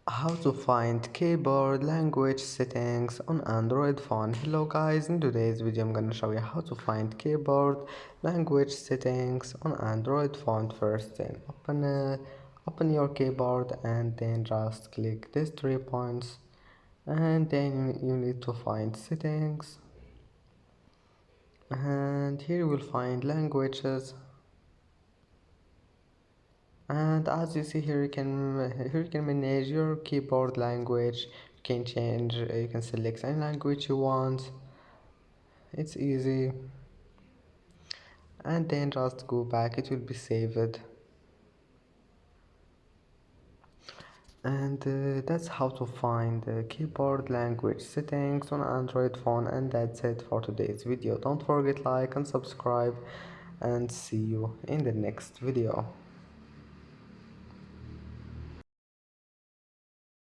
How to find keyboard language settings on Android phone. Hello guys, in today's video I'm gonna show you how to find keyboard language settings on Android phone. First then open your keyboard and then just click these 3 points, and then you need to find settings, and here you will find languages. And as you see here, you can manage your keyboard language. You can change, you can select any language you want. It's easy, and then just go back, it will be saved. And that's how to find the keyboard language settings on Android phone. And that's it for today's video. Don't forget like and subscribe, and see you in the next video.